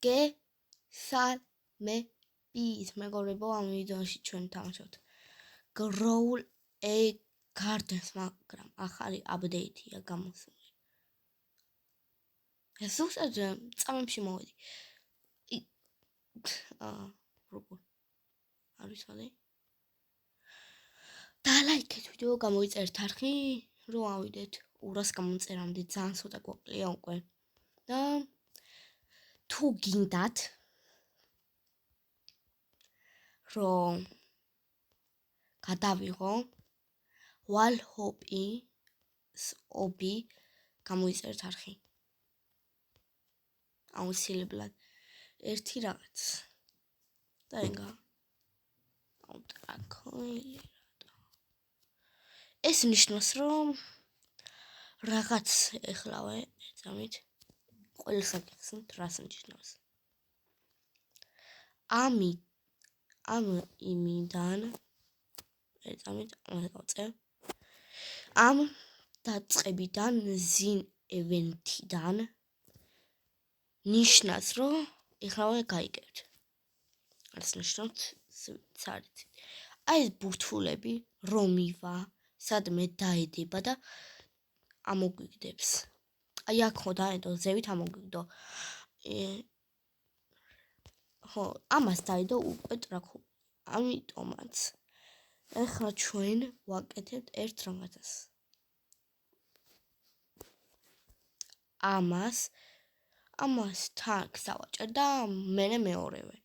გესალმებით, მეგობრებო, ამ ვიდეოში ჩვენ თამაშობთ Grow a Gardens, მაგრამ ახალი აპდეიტია გამოსული. ეს უბრალოდ წამებში მოვედი. როგორ არის ხალე? დალაიქეთ ვიდეო, გამოიწერთ არხი, რომ ავიდეთ 200 გამოწერამდე, ძალიან ცოტა გვაკლია უკვე. და თუ გინდათ რომ გადავიღო Wallhops ობი, გამოიწერთ არხი. აუცილებლად ერთი რაღაც და ეგა ეს ნიშნავს რომ რაღაც ეხლავე ეცამით ყველს აგიხსნით რას ნიშნავს იმიდან ეცამით ამაზე ამ დაწყებიდან ზინ ევენთიდან ნიშნავს რომ ეხლავე გაიგებთ რაც ნიშნავს ცარიცით აი ეს ბურთულები რომივა სადმე დაედება და ამოგვიგდებს აი აქ ხო დაედო ზევით ამოგვიგდო ხო ამას დაედო უკვე ტრაქო ამიტომაც ეხლა ჩვენ ვაკეთებთ ერთ რაღაცას ამას თან გავაჭერ და მე მეორევე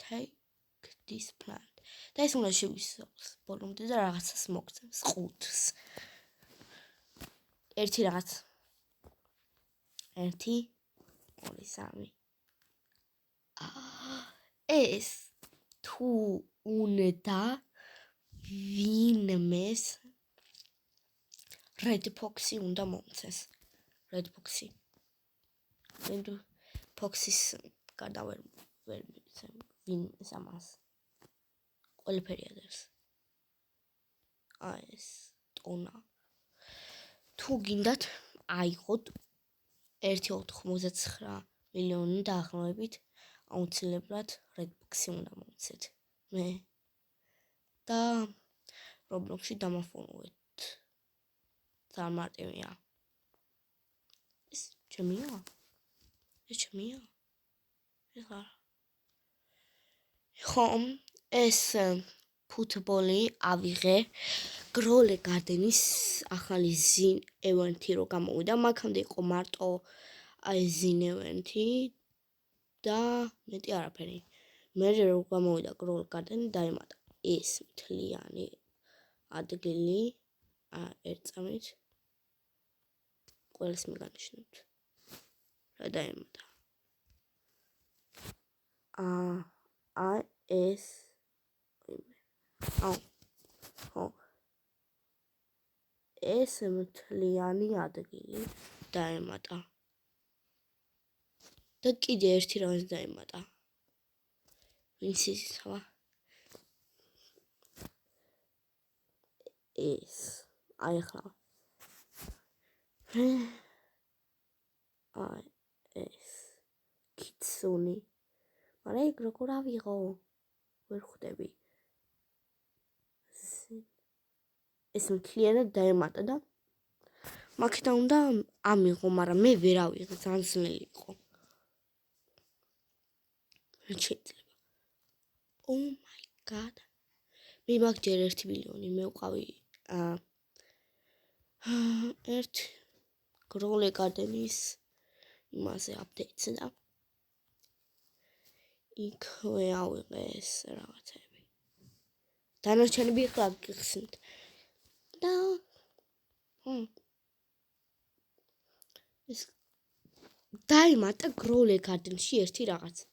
take this plant და ეს უნდა შევისწავლოს ბოლომდე და რაღაცას მოგცემს ყუთს ერთი რაღაც 1 2 3 ეს თუ უნდა ვინმეს red foxy უნდა მომცეს red foxy-ის გარდა ვერ მიცემ ვინმეს ამას ყველაფერი ადევს ეს ტონა თუ გინდათ აიღოთ 1.99 მილიონი დაახლოებით აუცილებლად red foxy უნდა მომცეთ მე და Roblox-ში დამაფოლოვეთ ძალიან მარტივია ეს ჩემია ხომ ეს ფუტბოლი ავიღე Grow a Garden-ის ახალი ზინ ევენთი რო გამოვიდა მაგამდე იყო მარტო აი ზინ ევენთი და მეტი არაფერი მე რო გამოვიდა Grow a Garden დაემატა ეს მთლიანი ადგილი ერთწამით ყველს მიგანიშნებთ რა დაემატა ეს ეს მთლიანი ადგილი დაემატა და კიდე ერთი რაღაც დაემატა ვინც იცოდება ეს აი ახლა ეს კიცუნი მაგრამ ეგ როგორ ავიღო ვერ ხვდები ეს მთლიანად დაემატა და მაქედან უნდა ამიღო მაგრამ მე ვერ ავიღე ძალიან ძნელი იყო შეიძლება oh my god მე მაგჯერ 1 მილიონი მევყავი ერთ Grow a Garden-ის იმაზე აპდეიტს და იქვე ავიღე ეს რაღაცები დანარჩენები ახლა გიხსნით და ეს დაიმატა Grow a Garden-ში ერთი რაღაც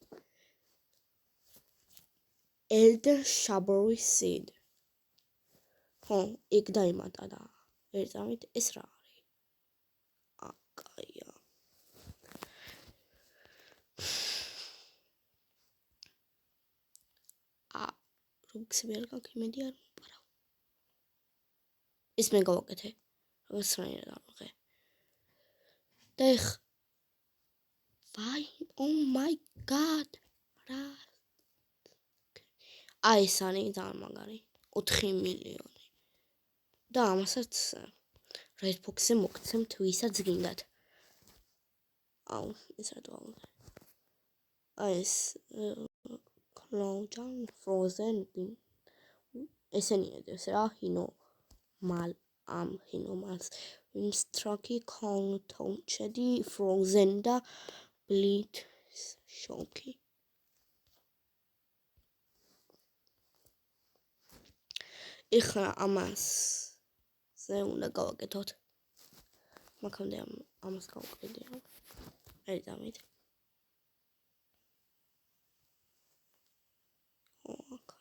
Elder Strawberry Seed ხო ეგ დაიმატა და ერთამით ეს რა არის აკაია როქსები არ გაქვს იმედი არ მოპარავ ეს მე გავაკეთე რაღაცნაირად ავიღე და ეხ ვაი oh my god აი ეს არის ძალიან მაგარი 4 მილიონი და ამასაც Redbox-ზე მოგცემთ ვისაც გინდათ აუ ეს რა დავაყენე აი ეს Clown Frozen ესენია ეს რა ჰინო მალ ამ ჰინომალს Windstrucky Contonchedi Frozen და Bleed Shocky ეხლა ამასზე უნდა გავაკეთოთ მაგამდე ამას გავუკეთე აი დამით ოკეი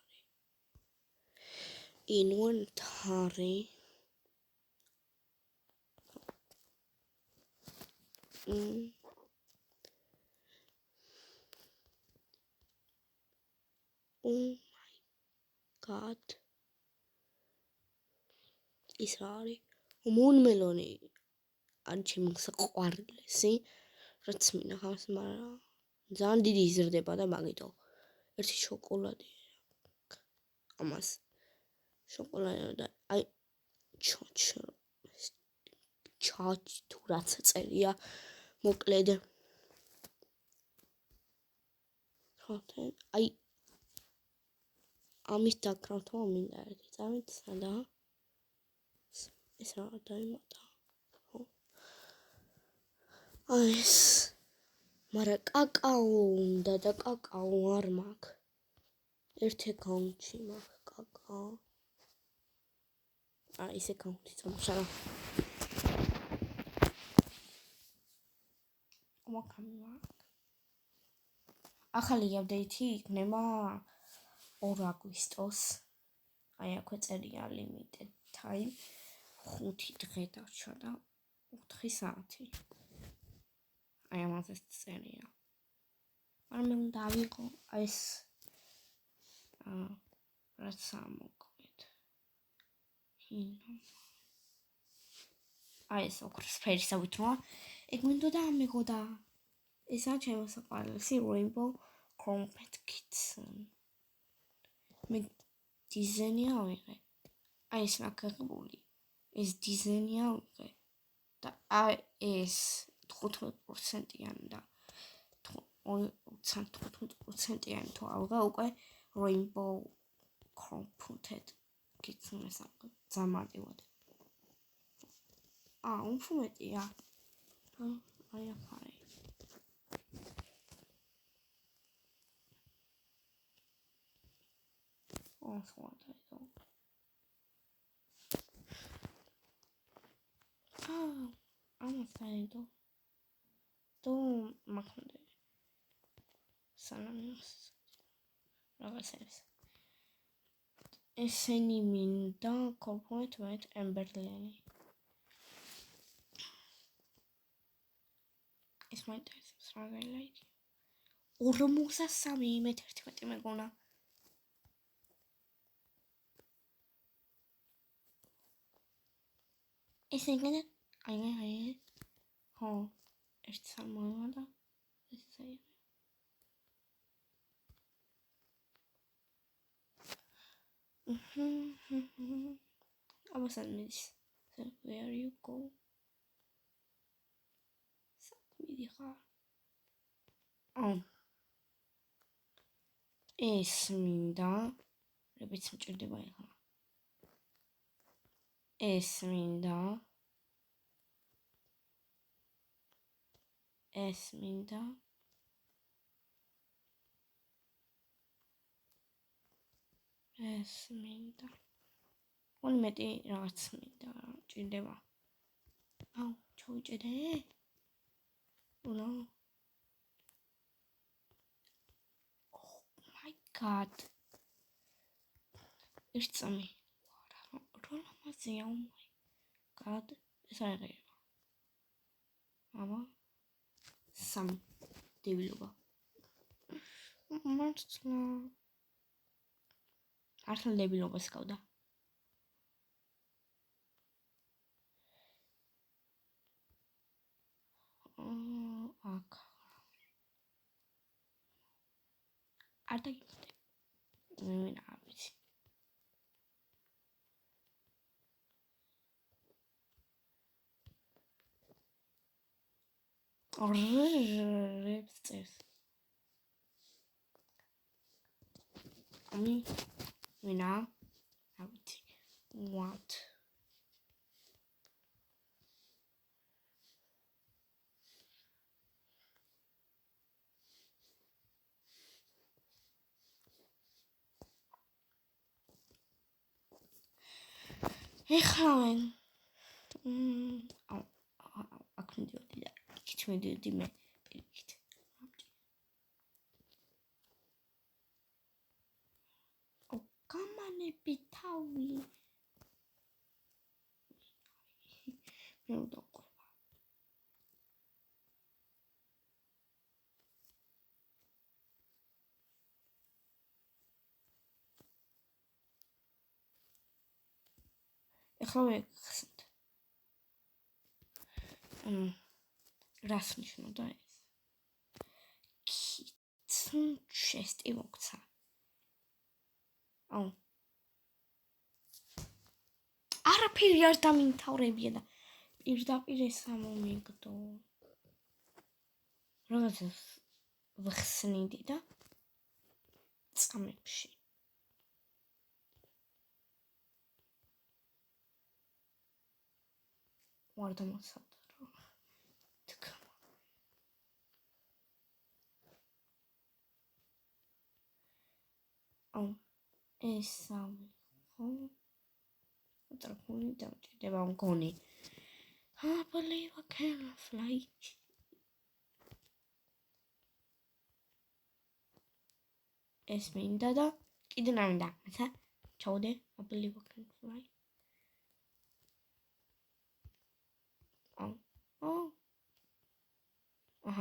inventory oh my god ის რა არის მონ მელონი არ ჩემსაყვარლესი რაც მინახავს მაგრამ ძალიან დიდი იზრდება და მაგიტო ერთი შოკოლადი ამას შოკოლადი და აი ჩაჩ თუ რაც წერია მოკლედ ხოთე აი ამის დაკრავთვა მინდა ერთი წამით სადა ეს რა დაიმატა ხო აი ეს მაგრამ კაკაო უნდა და კაკაო არ მაქვს ერთ აკაუნტში მაქვს კაკაო აი ეს აკაუნტი წამოშალა ახალი აპდეითი იქნება 2 აგვისტოს აი აქვე წერია limited time 5 დღე დარჩა და 4 საათი აი ამაზე წერია მაგრამ მე უნდა ავიღო ეს რაც ამოკვეთ აი ეს ოქროსფერისავით რა ეგ მინდოდა ამიღო და ესა ჩემსაყვარლესი Rainbow Crumpet Kitchen მე დიზაინი ავიღე აი ეს ნაკრებული ეს დიზაინი ავიღე და აი ეს 15%-იანი და 15%-იანი თუ ავიღე უკვე Rainbow Crumpet Kitchen-ს ზამარტივად უფრო მეტია აი აქ არის ამას დაიდო თუ მაგამდე სანამის რაღაცებს ესენი მინდა corporate with Emberleni ეს მაინტერესებს რა გაილაიქი 43 მე 11 მეგონა ეს ეგრე აი ხო ერთ სამოვა და ეს აი ამასანის where you go საკმიდი ხარ ეს მინდა რებიც მჭირდება ახლა ეს მინდა ეს მინდა ეს მინდა ორი მეტი რაღაც მინდა ჭირდება აუ ჩოვიჭედე no oh my god ეს წამი რა მასია oh my god ეს აღება აბა სამ დებილობა მარცლა ახლა დებილობას გავდა აქ არ დაიგდე ვინ არ ვიცი. რებს წერს. ვინა? არ ვიცი. What? ეხავენ. აქ მიდიოდი და იქით მიდიოდი მე. იქით. გამანები თავი. მე დავყვება. ეხლა ვეხსნით. რას ნიშნავდა ეს? კიცნ ჩესტი მოგცა. არაფერი არ დამიმთავრებია და პირდაპირ ეს ამომიგდო. როდესაც ვხსნიდი და წამებში. ვარ დამოსადრო. თქმა. ეს სამი ხო? ტრაქული დამჭირდება მგონი. I believe I can fly. ეს მინდა და კიდე რა მინდა? მეცა ჩავდე I believe I can fly.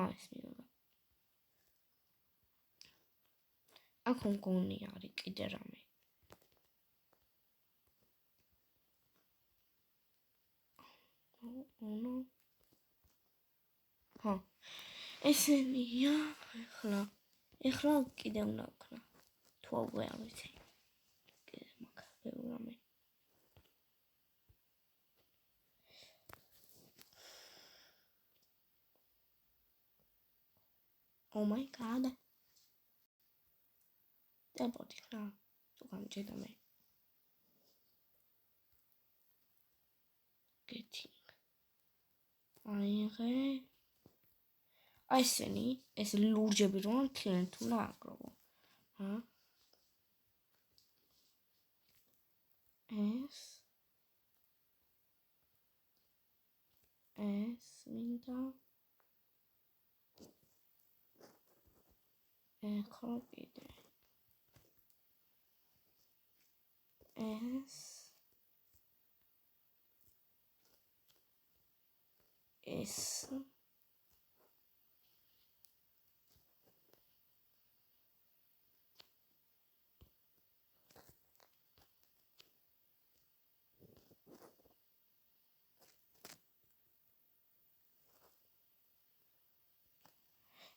ეს მინდა. აქ მგონი არის კიდე რამე. ესენია ეხლა კიდე უნდა ვქნა. თუ არ ვიცი. კიდე მაგ ბევრამე. Oh my god. Teleporti khna. Tu გამჭირდა მე. Getting. აიღე. ესენი, ეს ლურჯები რომ თლიანად უნდა აკროვო. ეს მინდა. ეხლა კიდე. ეს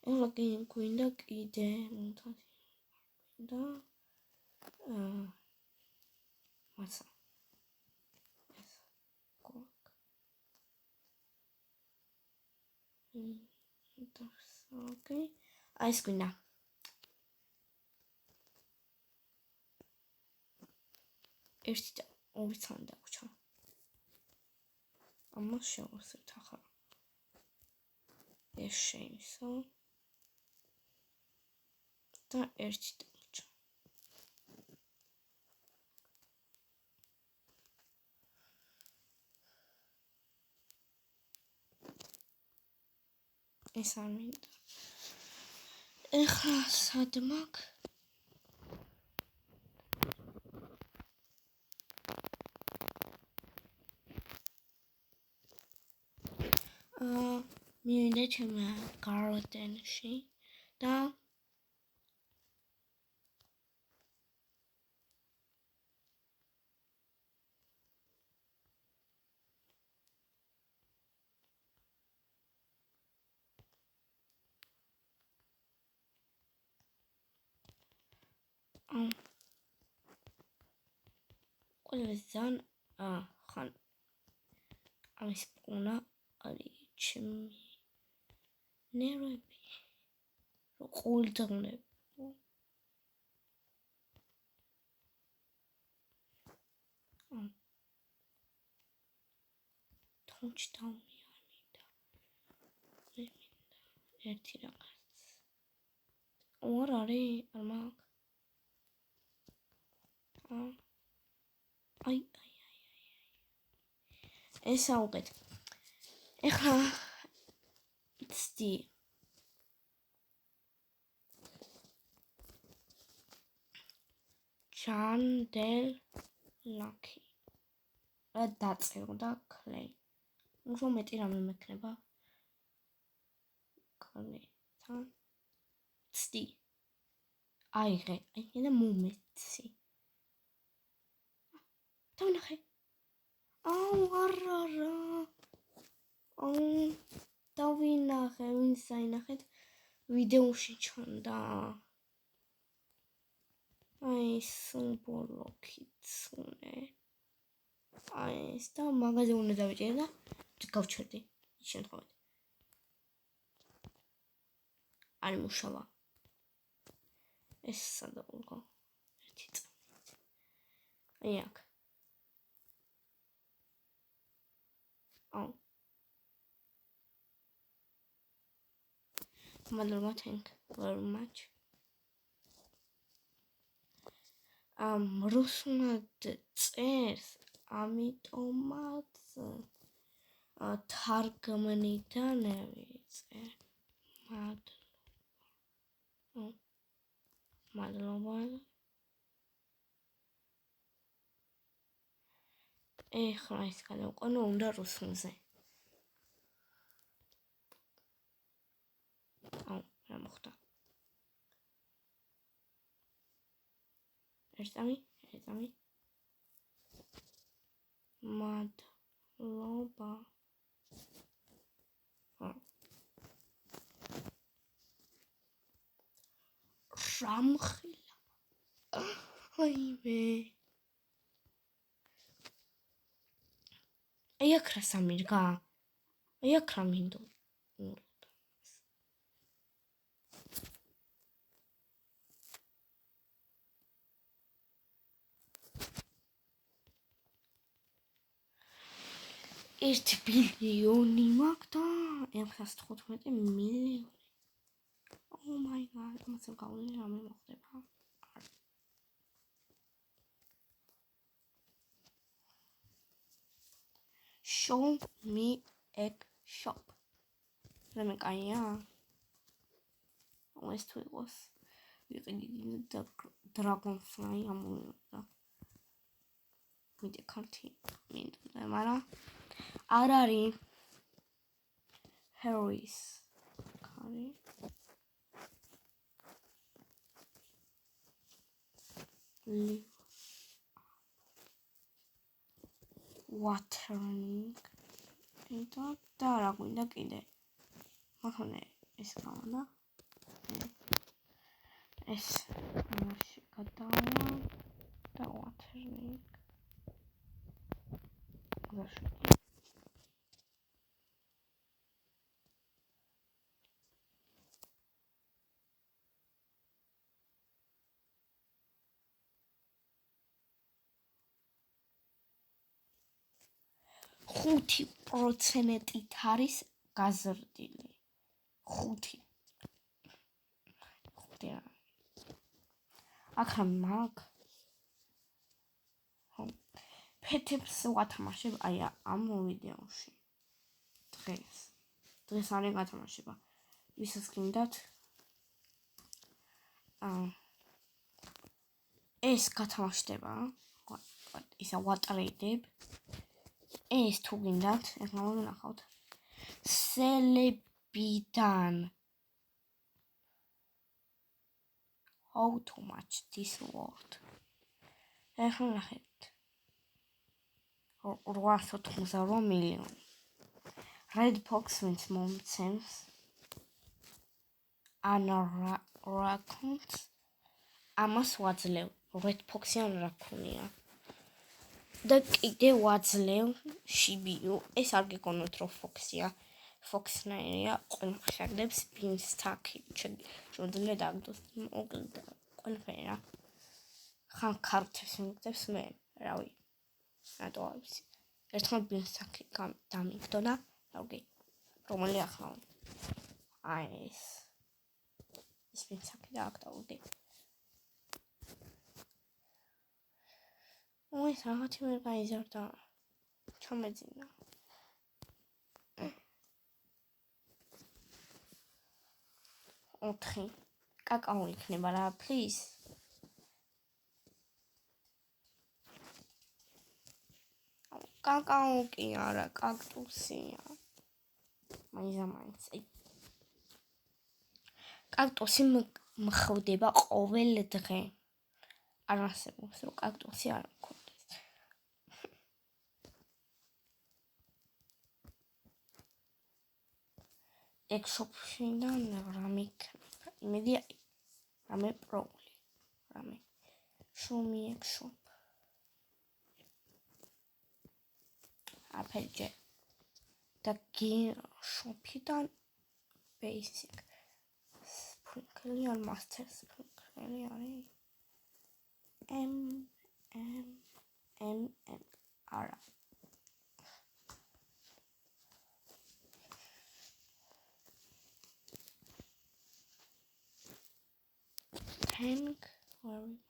ეხლა გვინდა კიდე და მაცა ეს კოკ ოკეი ეს გვინდა ერთი და ორი ცალი დაგვრჩა ამას შევასწრებთ ახლა ეს შეიმსო და ერთი დაგვრჩა ეს არ მინდა ეხლა სად მაქვს მივიდა ჩემი გარდენში და ყველაზე ძალიან ხან ამის პონა არის ჩემი ნერვები რომ ყოლდღნებო თუნჩდაუნი არ მინდა ერთი რაღაც ორ არის არ მაქვს აი ეს აუყეთ ეხლა ცდი ჩანდელ ლაკი რა დაწერდა კლეი უფრო მეტი რამე მექნება კლეითან ცდი აიღე და მომეცი დავნახე არა დავინახე ვინც დაინახეთ ვიდეოში ჩანდა აი სიმბოლო კიცუნე აი ეს და მაგაზე უნდა დავიჭერე და გავჩერდი შემთხვევით არ მუშავა ეს სადაულგო ერთი წამით აი აქ მადლობა thank you very much რუსულად წერს ამიტომაც თარგმნიდან ვიწერ მადლობა ეხლა ის გადავყენო უნდა რუსულზე რა მოხდა ერთამი მადლობა რამხილა აიმე აი აქ რა სამირგა აი აქ რა მინდო ერთ ბილიონი მაქვს და 615 მილიონი Oh my god, ამასე გავული რამე მოხდება Show me egg shop რამე კაია ეს თუ იყოს ვიყიდი და dragonfly ამოვიდა ვიდე კარტი მინდა მაგრამ არ არის Harris კარი watering და რა გვინდა კიდე მაქონე ეს გავანა ეს ამაში გადავა და watering ხუთი პროცენტით არის გაზრდილი 5 აქ მაგ ფეთებს ვათამაშებ აი ამ ვიდეოში დღეს არის გათამაშება ვისაც გინდათ ეს გათამაშდება ისა ვატრეიდებ ეს თუ გინდათ ეხლა მოვინახავთ სელებიდან how to match this word ეხლა ნახეთ 888 მილიონი red fox wins moments ana raccoons ამას ვაძლევ red fox-ი ან რაკუნია და კიდე ვაძლევ შიბიუ. ეს არ გეკონოთ რომ ფოქსია. ფოქსნაირია ყველაფერს ბინსტაკი. შეგვიძლია დაგდოს მოკლედ ყველაფერი რა. ხან ქართებს მიგდებს მე, რავი. რატო არ ვიცი. ერთხელ ბინსტაკი დამიგდო და რავი. რომელი ახლა? აი ეს ბინსტაკი და აქ დავუდი. ეს რაღაცი ვერ გაიზარდა. ჩამეძინა. ოთხი. კაკაო იქნება რა, please. კაკაო კი არა, კაქტუსია. მაინც. კაქტუსი მხვდება ყოველ დღე. არ არსებობს რომ კაქტუსი არ მქონდეს. ექშოპშიდან რამე იქნება. იმედია რამე პროული. რამე. შუმი ექშოპ. აფეჯე. და გირშოპიდან basic. სპრინკლი არ master სპრინკლი არის. არა. Thank very much.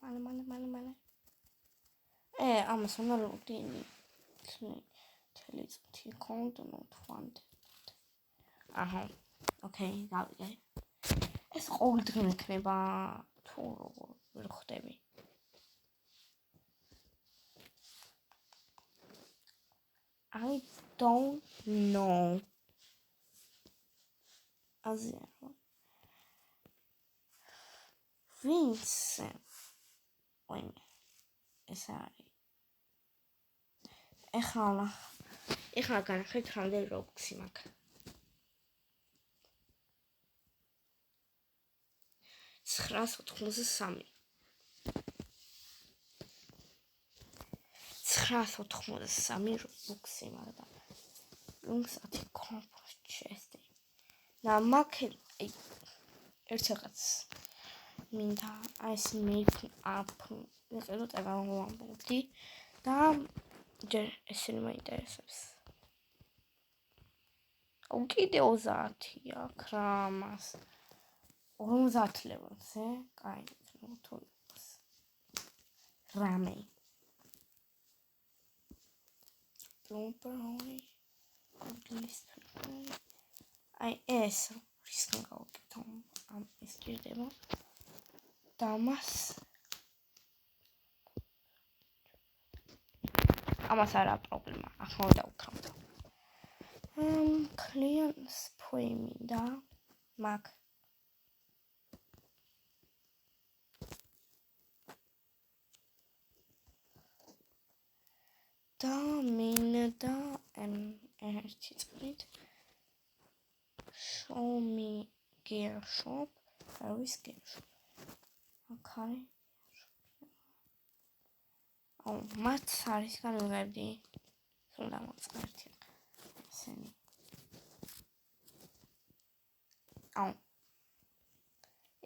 მალე. ამას უნდა ლოგინი. თელიწუთი account not funded. აჰა. ოკეი, გავიგე. ეს ყოველდღე მექნება თუ ვერ ხდები. I don't know. აზია. Vincent. Wait. ეს არის. ეხლა განახეთ რამდენი რობოქსი მაქვს. 983. 983 რობოქსი მაქვს. ლუნსათი კომპოსტ ჩესტი. და მაქვს ერთ რაღაც მინდა ეს make up ვიყიდო წაგავამბობდი და ჯერ ესენი მაინტერესებს. კიდე 30 აქვს რა მას 50 ლეველზე, კაი, თუ რამე. Blueberry, აი ეს რისკი გავაკეთო, ამ ეს გირდება. და მას ამას არა პრობლემა, ახლა დავუქრავთ. Clients premium და მაგ და მინდა ერთი წრით show me gear shop არის gear shop. Okay. მათ არის განვიღებდი. უნდა მოწყერთი. ესენი.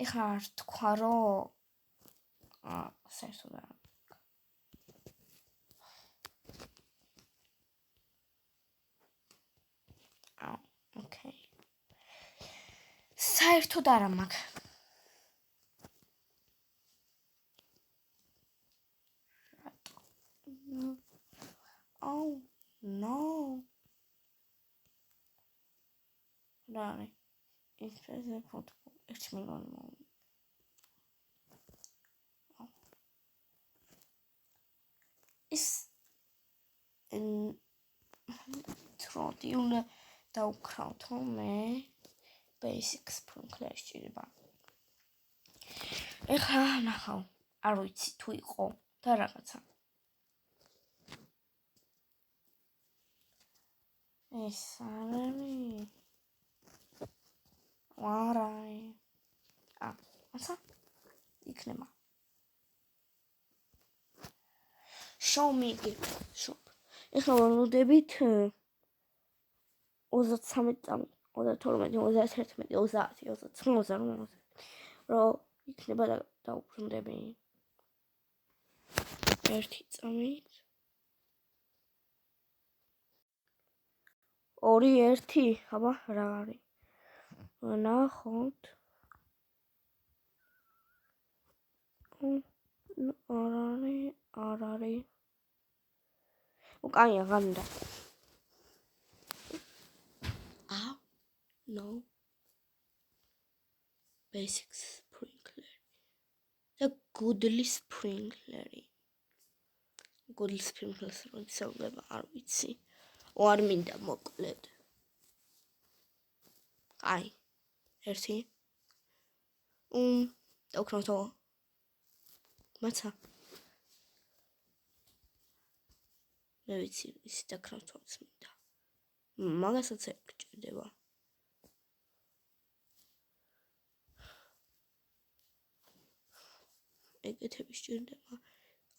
ეხლა არ თქვა რომ საერთოდ არა. ოკეი. საერთოდ არა მაქვს. Oh no. Rari. It's present football. It's me on moment. It's troti უნდა დავქრავთო მე basics პროგრამაში ჭირდება. ეხლა ნახავ, არ ვიცი თუ იყო და რაღაცა. ეს არის ვარაი. აცა იქნება. Show me gift shop. ეხლა ვანოდებით 33 წამი, 32, 31, 30, 39, რომ იქნება დაუბრუნდები. 1 წამით 2 1 აბა რა არის? ნახოთ. არ არის. უკაია განდა. No. Basic sprinkler. The goodly sprinkler. Goodly sprinklers როცა არ ვიცი. არ მინდა მოკლედ. აი. 1. დავქროთო. მაცა. მე ვიცი ის დაქროთოც მინდა. მაგასაც ეკჭირდება. ეგეთები სჭირდება.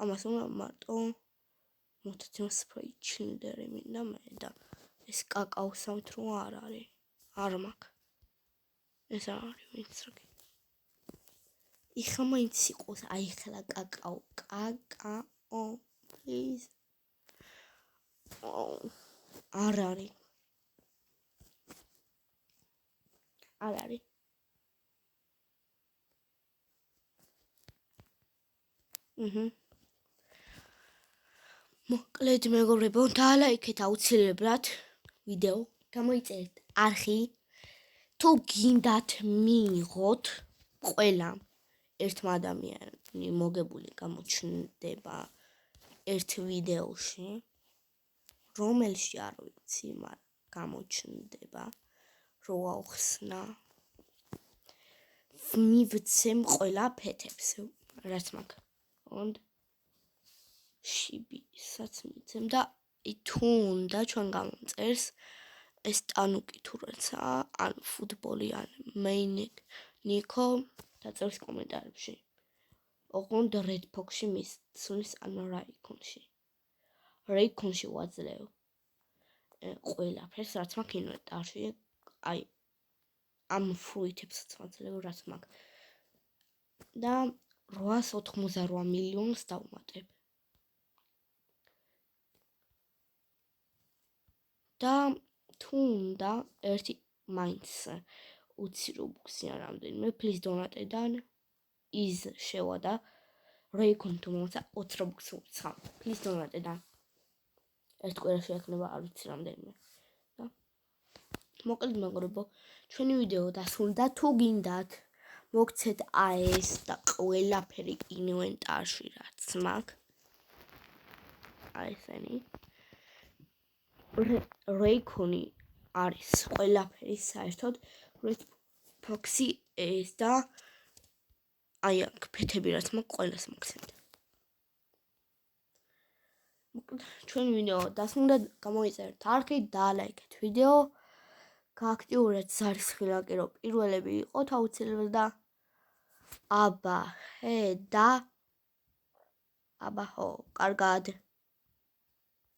ამას უნდა მარტო მოტაციმ სპრეი ჩილდერი მინდა მე და ეს კაკაო სამთრო არ არის. არ მაქვს. ეს არის ვინც რა. იხა მაინც იყოს აი ხლა კაკაო please. არ არის. არ არის. მოკლედ მეგობრებო, დალაიქეთ აუცილებლად ვიდეო, გამოიწერეთ არხი, თუ გინდათ მიიღოთ ყველა ერთმა ადამიანი მოგებული გამოჩნდება ერთ ვიდეოში, რომელში არ ვიცი, მაგრამ გამოჩნდება, რო ავხსნა. მივცემ ყველა ფეთებს, რაც მაქვს. Und შიბისაც მიცემ და თუ უნდა ჩვენ გამომწერს ეს ტანუკი თუ რაცა, ან ფუტბოლი, ან ნიკო დაწერს კომენტარებში. ოღონდ Redbox-ში მისცნის ან Raycon-ში. Raycon-ში ვაძლევ ყველაფერს, რაც მაქვს ინვენტარში. აი ამ ფრუიტებსაც ვაძლევ, რაც მაქვს. და 888 მილიონს დავუმატებ. და თუ უნდა ერთი მაინც უცი რობუქსი ან რამდენიმე please donate-დან ის შევადა Raycon თუ მომცა 20 რობუქსი უცხა. please donate-დან ერთ კვირაში ექნება არ ვიცი რამდენიმე. და მოკლედ მეგობრებო, ჩვენი ვიდეო დასრულდა. თუ გინდათ მოგცეთ ეს და ყველაფერი ინვენტარში რაც მაქვს. აი ესენი. Raycon-ი არის ყველაფერი საერთოდ. Redbox-ი ეს და აი აქ ფეთები რაც მაქვს ყველას მოგცემთ. ჩვენი ვიდეო დასრულდა, გამოიწერეთ არხი, დალაიქეთ ვიდეო. გააქტიურეთ ზარისხი ლაიკი, რომ პირველები იყოთ აუცილებლად და აბა, აბა ხო, კარგად.